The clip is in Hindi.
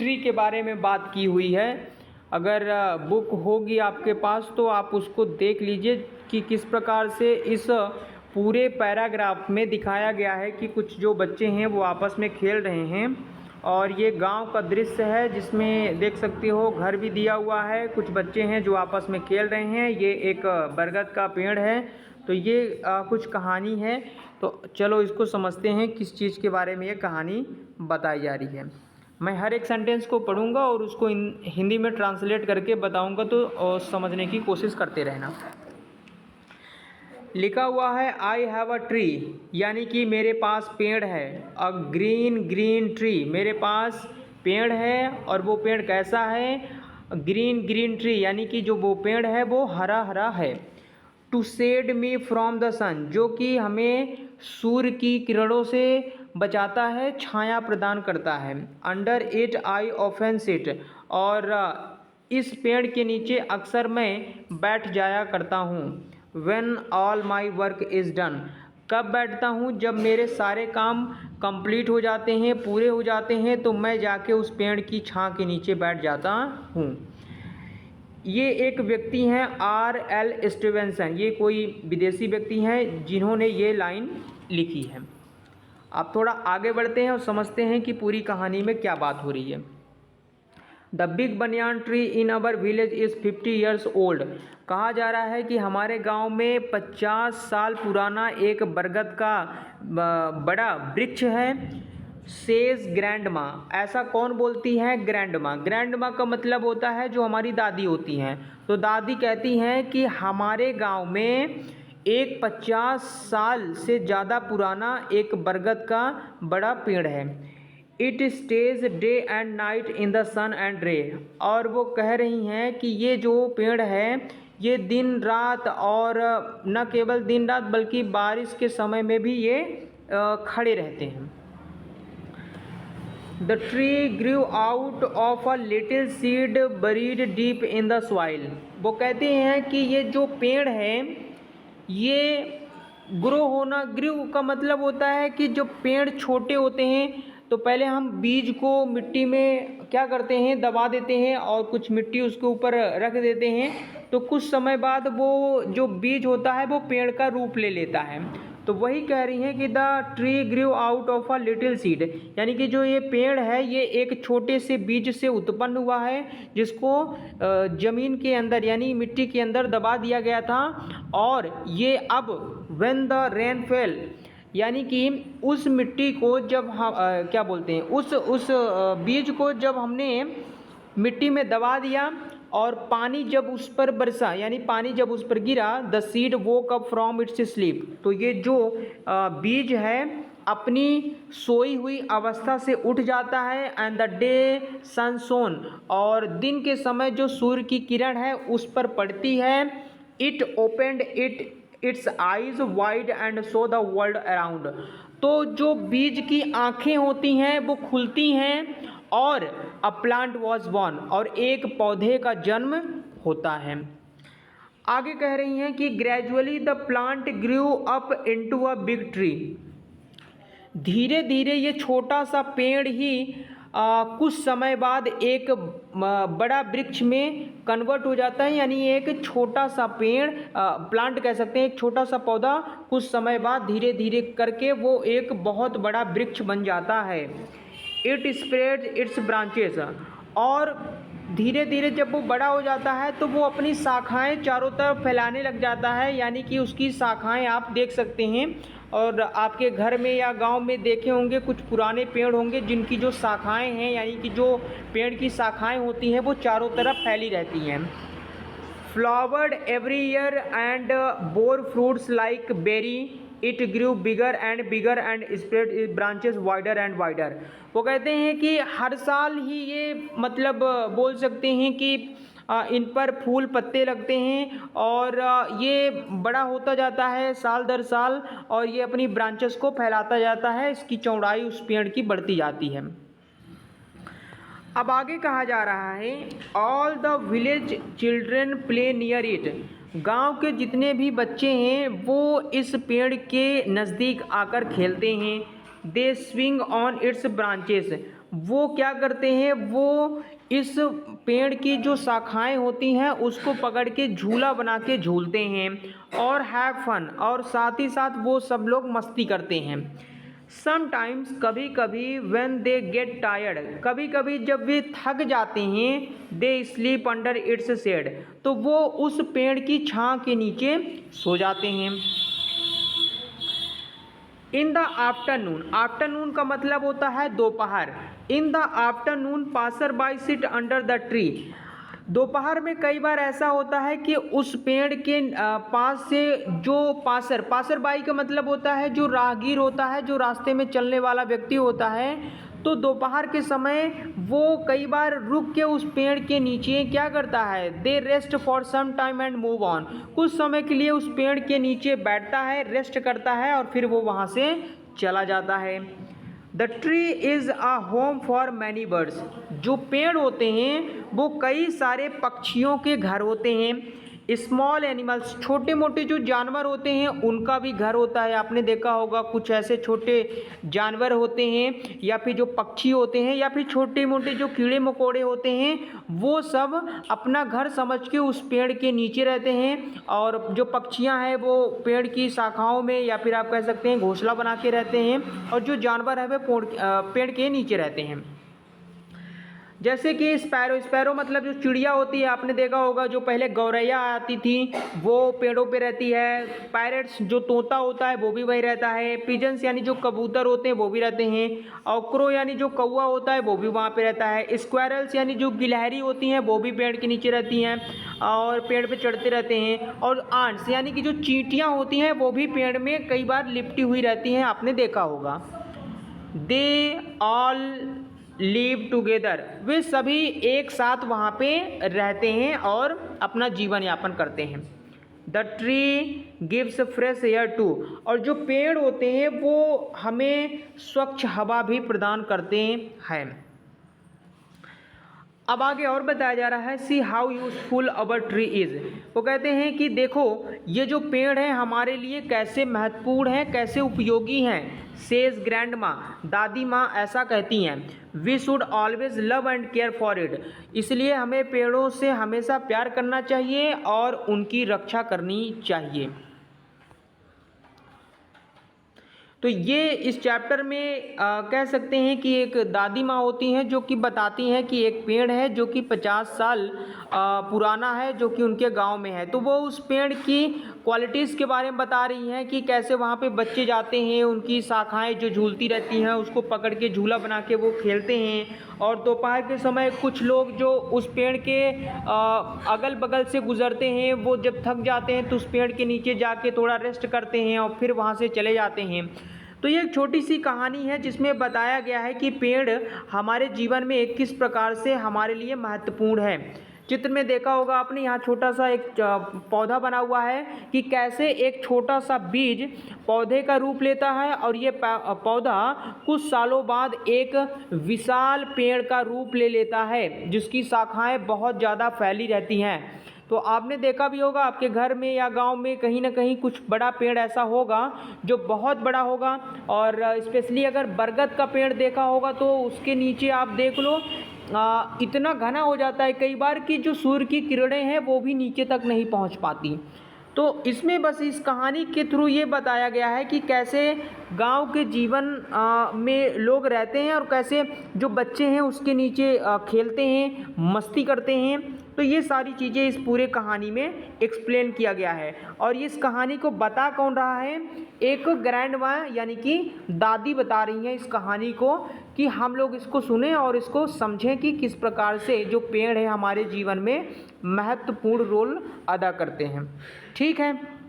ट्री के बारे में बात की हुई है। अगर बुक होगी आपके पास तो आप उसको देख लीजिए कि किस प्रकार से इस पूरे पैराग्राफ में दिखाया गया है कि कुछ जो बच्चे हैं वो आपस में खेल रहे हैं और ये गांव का दृश्य है जिसमें देख सकते हो घर भी दिया हुआ है, कुछ बच्चे हैं जो आपस में खेल रहे हैं। ये एक बरगद का पेड़ है। तो ये कुछ कहानी है। तो चलो इसको समझते हैं किस चीज़ के बारे में ये कहानी बताई जा रही है। मैं हर एक सेंटेंस को पढ़ूंगा और उसको हिंदी में ट्रांसलेट करके बताऊंगा, तो समझने की कोशिश करते रहना। लिखा हुआ है आई हैव अ ट्री, यानी कि मेरे पास पेड़ है। अ ग्रीन ग्रीन ट्री, मेरे पास पेड़ है और वो पेड़ कैसा है? ग्रीन ग्रीन ट्री, यानी कि जो वो पेड़ है वो हरा हरा है। To shade me from the sun, जो कि हमें सूर्य की किरणों से बचाता है, छाया प्रदान करता है। Under it I often sit, और इस पेड़ के नीचे अक्सर मैं बैठ जाया करता हूँ। When all my work is done, कब बैठता हूँ? जब मेरे सारे काम कंप्लीट हो जाते हैं, पूरे हो जाते हैं, तो मैं जाके उस पेड़ की छाँ के नीचे बैठ जाता हूँ। ये एक व्यक्ति हैं R.L. स्टीवेंसन, ये कोई विदेशी व्यक्ति हैं जिन्होंने ये लाइन लिखी है। अब थोड़ा आगे बढ़ते हैं और समझते हैं कि पूरी कहानी में क्या बात हो रही है। The big banyan tree in our village is 50 years old, कहा जा रहा है कि हमारे गांव में 50 साल पुराना एक बरगद का बड़ा वृक्ष है। सेज ग्रैंड माँ, ऐसा कौन बोलती है? ग्रैंड माँ। ग्रैंड माँ का मतलब होता है जो हमारी दादी होती हैं। तो दादी कहती हैं कि हमारे गांव में एक 50 साल से ज़्यादा पुराना एक बरगद का बड़ा पेड़ है। It stays day and night in the sun and rain, और वो कह रही हैं कि ये जो पेड़ है ये दिन रात, और न केवल दिन रात बल्कि बारिश के समय में भी ये खड़े रहते हैं। The tree Guru out of a little seed buried deep in the soil, वो कहते हैं कि ये जो पेड़ है ये ग्रो होना, ग्रू का मतलब होता है कि जो पेड़ छोटे होते हैं तो पहले हम बीज को मिट्टी में क्या करते हैं, दबा देते हैं और कुछ मिट्टी उसके ऊपर रख देते हैं, तो कुछ समय बाद वो जो बीज होता है वो पेड़ का रूप ले लेता है। तो वही कह रही हैं कि the tree Guru out of a little seed, यानी कि जो ये पेड़ है ये एक छोटे से बीज से उत्पन्न हुआ है जिसको ज़मीन के अंदर यानी मिट्टी के अंदर दबा दिया गया था। और ये अब व्हेन द रेन फेल, यानी कि उस मिट्टी को जब हम क्या बोलते हैं, उस बीज को जब हमने मिट्टी में दबा दिया और पानी जब उस पर बरसा, यानी पानी जब उस पर गिरा, the seed woke up from its sleep, तो ये जो बीज है अपनी सोई हुई अवस्था से उठ जाता है। एंड द डे सन सोन, और दिन के समय जो सूर्य की किरण है उस पर पड़ती है। It opened it's eyes wide and so the world around, तो जो बीज की आँखें होती हैं वो खुलती हैं और अ प्लांट वॉज बॉर्न, और एक पौधे का जन्म होता है। आगे कह रही हैं कि gradually the plant grew up into a big tree, धीरे धीरे ये छोटा सा पेड़ ही कुछ समय बाद एक बड़ा वृक्ष में कन्वर्ट हो जाता है, यानी एक छोटा सा पेड़, प्लांट कह सकते हैं, एक छोटा सा पौधा कुछ समय बाद धीरे धीरे करके वो एक बहुत बड़ा वृक्ष बन जाता है। इट स्प्रेड इट्स ब्रांचेस, और धीरे धीरे जब वो बड़ा हो जाता है तो वो अपनी शाखाएं चारों तरफ फैलाने लग जाता है, यानी कि उसकी शाखाएं आप देख सकते हैं और आपके घर में या गांव में देखे होंगे कुछ पुराने पेड़ होंगे जिनकी जो शाखाएं हैं, यानी कि जो पेड़ की शाखाएं होती हैं वो चारों तरफ फैली रहती हैं। Flowered every year and bore fruits like berry, it grew bigger and spread branches wider and wider, वो कहते हैं कि हर साल ही ये मतलब बोल सकते हैं कि इन पर फूल पत्ते लगते हैं और ये बड़ा होता जाता है साल दर साल, और ये अपनी ब्रांचेस को फैलाता जाता है, इसकी चौड़ाई उस पेड़ की बढ़ती जाती है। अब आगे कहा जा रहा है all the village children play near it, गांव के जितने भी बच्चे हैं वो इस पेड़ के नज़दीक आकर खेलते हैं। दे स्विंग ऑन इट्स ब्रांचेस, वो क्या करते हैं, वो इस पेड़ की जो शाखाएं होती हैं उसको पकड़ के झूला बना के झूलते हैं और हैव फन, और साथ ही साथ वो सब लोग मस्ती करते हैं। समटाइम्स, कभी कभी, व्हेन दे गेट टायर्ड, कभी कभी जब वे थक जाते हैं, they sleep under its shade, तो वो उस पेड़ की छां के नीचे सो जाते हैं। इन द आफ्टरनून, आफ्टरनून का मतलब होता है दोपहर। In the afternoon passer by sit under the tree, दोपहर में कई बार ऐसा होता है कि उस पेड़ के पास से जो पासर बाई का मतलब होता है जो राहगीर होता है, जो रास्ते में चलने वाला व्यक्ति होता है, तो दोपहर के समय वो कई बार रुक के उस पेड़ के नीचे क्या करता है, they rest for some time and move on, कुछ समय के लिए उस पेड़ के नीचे बैठता है, रेस्ट करता है और फिर वो वहाँ से चला जाता है। The tree is a home for many birds, जो पेड़ होते हैं वो कई सारे पक्षियों के घर होते हैं। स्मॉल एनिमल्स, छोटे मोटे जो जानवर होते हैं उनका भी घर होता है। आपने देखा होगा कुछ ऐसे छोटे जानवर होते हैं या फिर जो पक्षी होते हैं या फिर छोटे मोटे जो कीड़े मकोड़े होते हैं, वो सब अपना घर समझ के उस पेड़ के नीचे रहते हैं, और जो पक्षियां हैं वो पेड़ की शाखाओं में या फिर आप कह सकते हैं घोंसला बना के रहते हैं, और जो जानवर है वे पेड़ के नीचे रहते हैं। जैसे कि स्पैरो मतलब जो चिड़िया होती है, आपने देखा होगा जो पहले गौरैया आती थी वो पेड़ों पे रहती है। पैरट्स जो तोता होता है वो भी वही रहता है। पिजन्स यानी जो कबूतर होते हैं वो भी रहते हैं। और क्रो यानी जो कौवा होता है वो भी वहाँ पे रहता है। स्क्वायरल्स यानी जो गिलहरी होती हैं वो भी पेड़ के नीचे रहती हैं और पेड़ पे चढ़ते रहते हैं। और आंट्स यानी कि जो चींटियाँ होती हैं वो भी पेड़ में कई बार लिपटी हुई रहती हैं, आपने देखा होगा। दे ऑल लिव टुगेदर, वे सभी एक साथ वहाँ पे रहते हैं और अपना जीवन यापन करते हैं। The tree gives fresh air too, और जो पेड़ होते हैं वो हमें स्वच्छ हवा भी प्रदान करते हैं। अब आगे और बताया जा रहा है, see how useful our tree is, वो कहते हैं कि देखो ये जो पेड़ है हमारे लिए कैसे महत्वपूर्ण है, कैसे उपयोगी हैं। सेज ग्रैंड माँ, दादी माँ ऐसा कहती हैं। We should always love and care for it, इसलिए हमें पेड़ों से हमेशा प्यार करना चाहिए और उनकी रक्षा करनी चाहिए। तो ये इस चैप्टर में कह सकते हैं कि एक दादी माँ होती हैं जो कि बताती हैं कि एक पेड़ है जो कि 50 साल पुराना है, जो कि उनके गांव में है। तो वो उस पेड़ की क्वालिटीज़ के बारे में बता रही हैं कि कैसे वहाँ पे बच्चे जाते हैं, उनकी शाखाएं जो झूलती रहती हैं उसको पकड़ के झूला बना के वो खेलते हैं। और दोपहर के समय कुछ लोग जो उस पेड़ के अगल बगल से गुजरते हैं वो जब थक जाते हैं तो उस पेड़ के नीचे जाके थोड़ा रेस्ट करते हैं और फिर वहाँ से चले जाते हैं। तो ये एक छोटी सी कहानी है जिसमें बताया गया है कि पेड़ हमारे जीवन में किस प्रकार से हमारे लिए महत्वपूर्ण है। चित्र में देखा होगा आपने, यहाँ छोटा सा एक पौधा बना हुआ है कि कैसे एक छोटा सा बीज पौधे का रूप लेता है और ये पौधा कुछ सालों बाद एक विशाल पेड़ का रूप ले लेता है जिसकी शाखाएं बहुत ज़्यादा फैली रहती हैं। तो आपने देखा भी होगा आपके घर में या गांव में कहीं ना कहीं कुछ बड़ा पेड़ ऐसा होगा जो बहुत बड़ा होगा। और स्पेशली अगर बरगद का पेड़ देखा होगा तो उसके नीचे आप देख लो इतना घना हो जाता है कई बार कि जो सूर्य की किरणें हैं वो भी नीचे तक नहीं पहुंच पाती। तो इसमें बस इस कहानी के थ्रू ये बताया गया है कि कैसे गांव के जीवन में लोग रहते हैं और कैसे जो बच्चे हैं उसके नीचे खेलते हैं, मस्ती करते हैं। तो ये सारी चीज़ें इस पूरे कहानी में एक्सप्लेन किया गया है। और इस कहानी को बता कौन रहा है, एक ग्रैंड माँ यानी कि दादी बता रही हैं इस कहानी को कि हम लोग इसको सुने और इसको समझें कि किस प्रकार से जो पेड़ है हमारे जीवन में महत्वपूर्ण रोल अदा करते हैं। ठीक है।